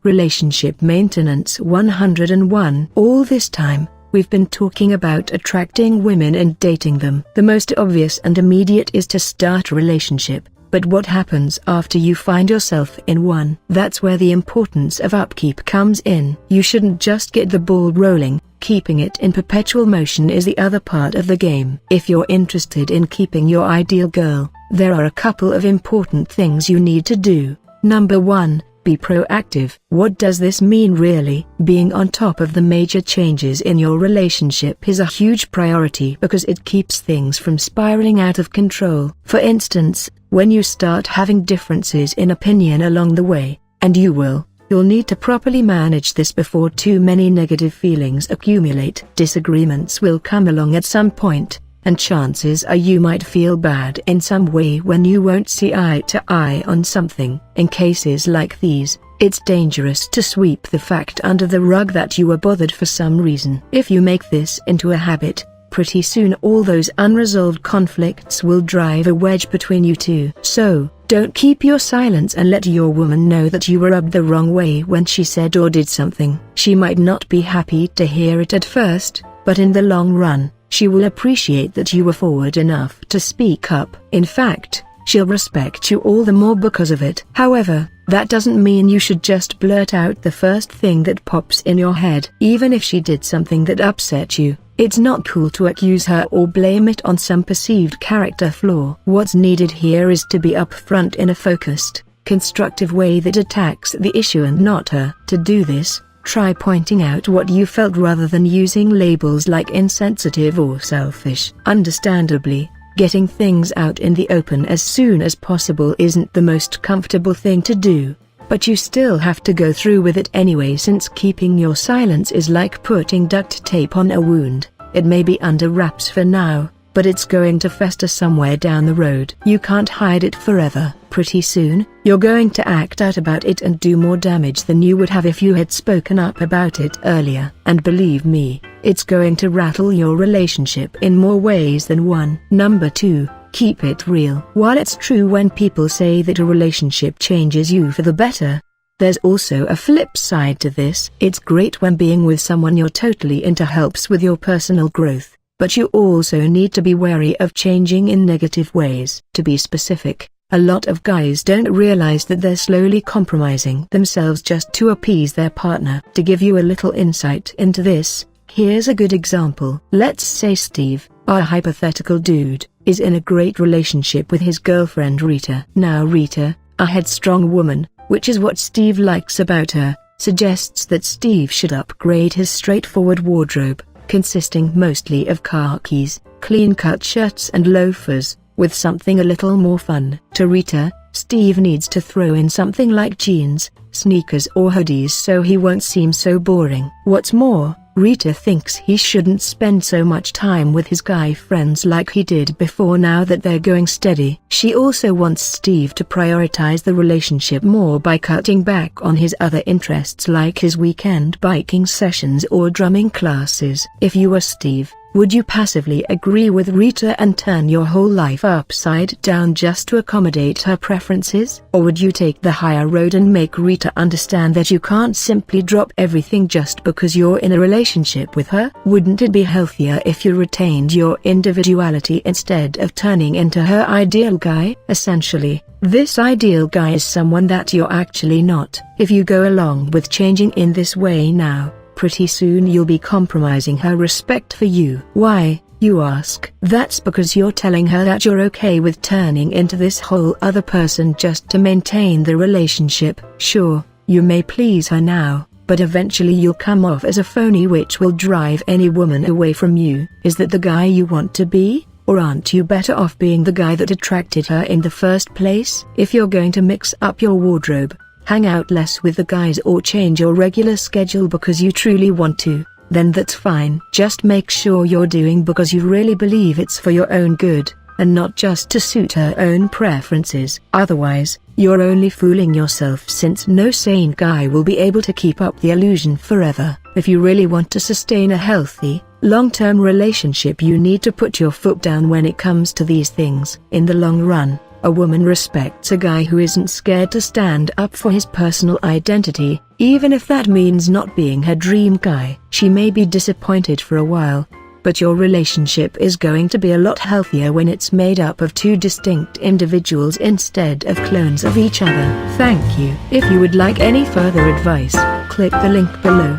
Relationship Maintenance 101. All this time, we've been talking about attracting women and dating them. The most obvious and immediate is to start a relationship, but what happens after you find yourself in one? That's where the importance of upkeep comes in. You shouldn't just get the ball rolling, keeping it in perpetual motion is the other part of the game. If you're interested in keeping your ideal girl, there are a couple of important things you need to do. Number 1. Be proactive. What does this mean really? Being on top of the major changes in your relationship is a huge priority because it keeps things from spiraling out of control. For instance, when you start having differences in opinion along the way, and you'll need to properly manage this before too many negative feelings accumulate. Disagreements will come along at some point, and chances are you might feel bad in some way when you won't see eye to eye on something. In cases like these, it's dangerous to sweep the fact under the rug that you were bothered for some reason. If you make this into a habit, pretty soon all those unresolved conflicts will drive a wedge between you two. So, don't keep your silence and let your woman know that you were rubbed the wrong way when she said or did something. She might not be happy to hear it at first, but in the long run, she will appreciate that you were forward enough to speak up. In fact, she'll respect you all the more because of it. However, that doesn't mean you should just blurt out the first thing that pops in your head. Even if she did something that upset you, it's not cool to accuse her or blame it on some perceived character flaw. What's needed here is to be upfront in a focused, constructive way that attacks the issue and not her. To do this, try pointing out what you felt rather than using labels like insensitive or selfish. Understandably, getting things out in the open as soon as possible isn't the most comfortable thing to do, but you still have to go through with it anyway since keeping your silence is like putting duct tape on a wound. It may be under wraps for now, but it's going to fester somewhere down the road. You can't hide it forever. Pretty soon, you're going to act out about it and do more damage than you would have if you had spoken up about it earlier. And believe me, it's going to rattle your relationship in more ways than one. Number 2. Keep it real. While it's true when people say that a relationship changes you for the better, there's also a flip side to this. It's great when being with someone you're totally into helps with your personal growth, but you also need to be wary of changing in negative ways. To be specific, a lot of guys don't realize that they're slowly compromising themselves just to appease their partner. To give you a little insight into this, here's a good example. Let's say Steve, our hypothetical dude, is in a great relationship with his girlfriend Rita. Now Rita, a headstrong woman, which is what Steve likes about her, suggests that Steve should upgrade his straightforward wardrobe, consisting mostly of khakis, clean-cut shirts and loafers, with something a little more fun. To Rita, Steve needs to throw in something like jeans, sneakers or hoodies so he won't seem so boring. What's more, Rita thinks he shouldn't spend so much time with his guy friends like he did before now that they're going steady. She also wants Steve to prioritize the relationship more by cutting back on his other interests like his weekend biking sessions or drumming classes. If you were Steve, would you passively agree with Rita and turn your whole life upside down just to accommodate her preferences? Or would you take the higher road and make Rita understand that you can't simply drop everything just because you're in a relationship with her? Wouldn't it be healthier if you retained your individuality instead of turning into her ideal guy? Essentially, this ideal guy is someone that you're actually not. If you go along with changing in this way now, pretty soon you'll be compromising her respect for you. Why, you ask? That's because you're telling her that you're okay with turning into this whole other person just to maintain the relationship. Sure, you may please her now, but eventually you'll come off as a phony which will drive any woman away from you. Is that the guy you want to be? Or aren't you better off being the guy that attracted her in the first place? If you're going to mix up your wardrobe, hang out less with the guys or change your regular schedule because you truly want to, then that's fine. Just make sure you're doing because you really believe it's for your own good, and not just to suit her own preferences. Otherwise, you're only fooling yourself since no sane guy will be able to keep up the illusion forever. If you really want to sustain a healthy, long-term relationship, you need to put your foot down when it comes to these things. In the long run, A woman respects a guy who isn't scared to stand up for his personal identity, even if that means not being her dream guy. She may be disappointed for a while, but your relationship is going to be a lot healthier when it's made up of two distinct individuals instead of clones of each other. Thank you. If you would like any further advice, click the link below.